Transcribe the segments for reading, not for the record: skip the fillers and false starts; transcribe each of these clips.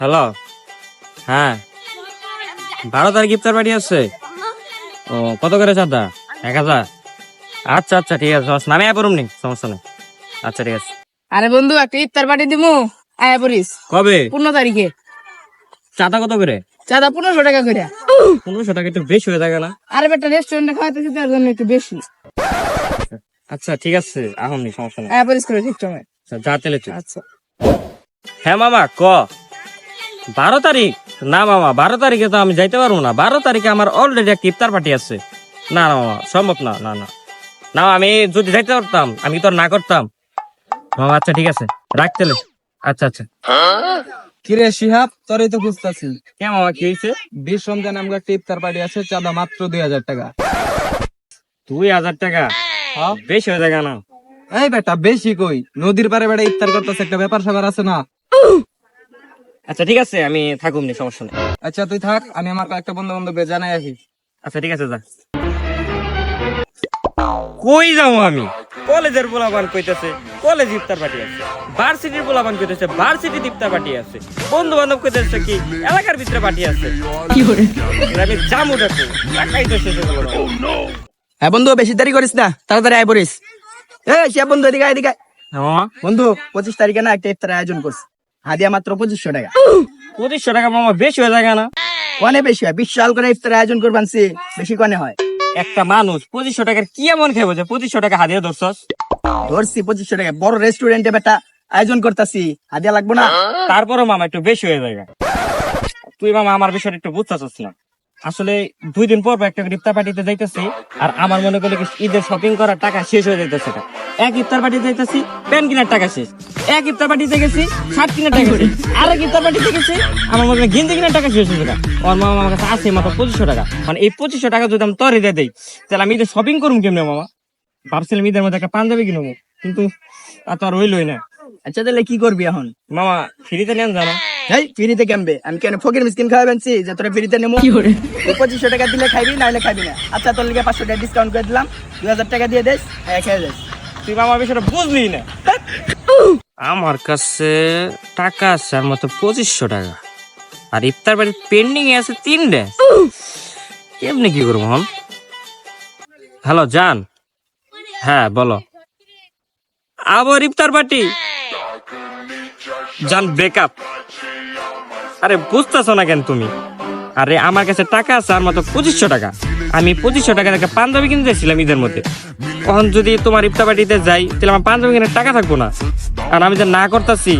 Hello, হ্যাঁ 12 তারিখ ইফতার party আছে। ও কত করে চাঁদা? 1000। আচ্ছা আচ্ছা ঠিক আছে, নামে পড়ুম নি, সমস্যা নেই। আচ্ছা ঠিক আছে। আরে বন্ধু একটা ইফতার পার্টি দিমু, আয়া পড়িস। কবে? 15 তারিখে। চাঁদা কত করে? চাঁদা 1500 টাকা করে। 1500 টাকা একটু বেশি হয়ে থাকে না? আরে বেটা রেস্টুরেন্টে খাওয়াতেছি তার জন্য একটু বেশি। আচ্ছা ঠিক আছে, আহম নি, সমস্যা নেই। আয়া পড়িস করে ঠিক সময়। আচ্ছা, যা তেলে তুই। আচ্ছা হ্যাঁ মামা ক। 12 তারিখ? না মামা, 12 তারিখে তো আমি যাইতে পারবো না। 12 তারিখে আমার অলরেডি একটা ইফতার পার্টি আছে। না না মামা, সম্ভব না। না না না, আমি যদি যাইতে পারতাম আমি তো আর না করতাম মামা। আচ্ছা ঠিক আছে, রাখতেলে। আচ্ছা আচ্ছা। কিরে শিহাব, তোরই তো খুঁজতাছি। কে মামা, কি হয়েছে? 20 রমজান আমাকে একটা ইফতার পার্টি আছে, চাঁদা মাত্র 2000 টাকা। 2000 টাকা? হ্যাঁ? বেশি হয়ে যায় না? এই বেটা বেশি কই, নদীর পারে বেড়ে ইফতার করতেছে, একটা ব্যাপার স্যাপার আছে না। আচ্ছা ঠিক আছে, আমি থাকুম নি, সমস্যা নেই। আচ্ছা তুই থাক, আমি আমার কয়েকটা বন্ধু বান্ধবকে জানাই আসি। আচ্ছা ঠিক আছে, যা। কই যাবো আমি? কলেজের পোলাপান কইতেছে কলেজ ইফতার পার্টি আছে, ভার্সিটির পোলাপান কইতেছে ভার্সিটি ইফতার পার্টি আছে, বন্ধু বান্ধব কইতেছে কি এলাকার ভিতরে পার্টি আছে। আমি জামু ডাকু, টাকাই তো শেষ হয়ে গেল না। হ্যাঁ বন্ধু, বেশি দেরি করিস না, তাড়াতাড়ি আয় পড়িস। সে বন্ধু এদিকে আয়, এদিকে আয়। হ্যাঁ মামা, বন্ধু 25 তারিখে না একটা ইফতার আয়োজন করছে, হাদিয়া মাত্র 2500 টাকা। 2500 টাকা মামা বেশি হয়ে যায় না? কনে বেশি হয়? বিশাল করে ইফতার আয়োজন করবানছি, বেশি কনে হয়? একটা মানুষ 2500 টাকার কি এমন খেয়ে যে 2500 টাকা হাদিয়া ধরছস? ধরছি 2500 টাকা, বড় রেস্টুরেন্টে বেটা আয়োজন করতাছি, হাদিয়া লাগবো না? তারপরও মামা একটু বেশি হয়ে যায়। তুই মামা আমার বিষয়টা একটু বুঝতেছিস না। আসলে 2 দিন পর একটা ইফতার পার্টিতে যাইতেছি, আর আমার মনে করলে কি ঈদের শপিং করার টাকা শেষ হয়ে যাইতেছে। এক ইফতার পার্টিতে যাইতেছি, প্যান্ট কেনার টাকা শেষ। এক ইফতার পার্টিতে গেছি, শার্ট কেনার টাকা শেষ। আরেক ইফতার পার্টিতে গেছি, আমার মনে হয় গেঞ্জি কেনার টাকা শেষ হয়ে যায়। ওর মামা আমার কাছে আছে মাত্র 2500 টাকা। মানে এই 2500 টাকা যদি আমি তরে দিয়ে দেই, তাহলে আমি ঈদের শপিং করুম কেমনে মামা? ভাবছিলাম ঈদের মধ্যে একটা পাঞ্জাবি কিনবো, কিন্তু তা তো আর হইলই না। আচ্ছা তাহলে কি করবি এখন? মামা ফ্রিতে নেন জানো? এই ফ্রিতে কেমবে? আমি কেন ফকির মিসকিন খাওয়াবেনছি যে তোরা ফ্রিতে নেবো? তুই 2500 টাকা দিলে খাইবি, না হলে খাইবি না। আচ্ছা তোর লিগে 500 টাকা ডিসকাউন্ট করে দিলাম, 2000 টাকা দিয়ে দেস, খেয়ে যাস। তুই মামা বিষয়টা বুঝলি না। আমার কাছে টাকা আছে আর মতো 2500 টাকা, আর ইফতার বাড়ির পেন্ডিং এ আছে 3 ডে। কেমনি কি করবো হন? হ্যালো জান, হ্যাঁ বলো। আবার ইফতার পার্টি? জান ব্রেকআপ? আরে বুঝতেছো না কেন তুমি? আরে আমার কাছে টাকা আছে আর মাত্র 2500 টাকা। আমি 2500 টাকা একটা পাঞ্জাবি কিনতে চাইছিলাম ঈদের মধ্যে। এখন যদি তোমার ইফতার পার্টিতে যাই, তাহলে আমার পাঞ্জাবি কেনার টাকা থাকবো না। আর আমি যে না করতেছি,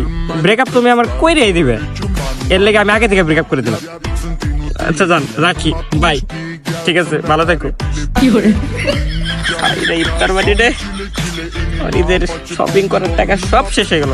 ব্রেকআপ তুমি আমার কইরেই দিবে। এর লেগে আমি আগে থেকে ব্রেকআপ করে দিলাম। আচ্ছা জান, রাখি, বাই। ঠিক আছে, ভালো থেকো। ইফতার পার্টি রে, ঈদের শপিং করার টাকা সব শেষ হয়ে গেল।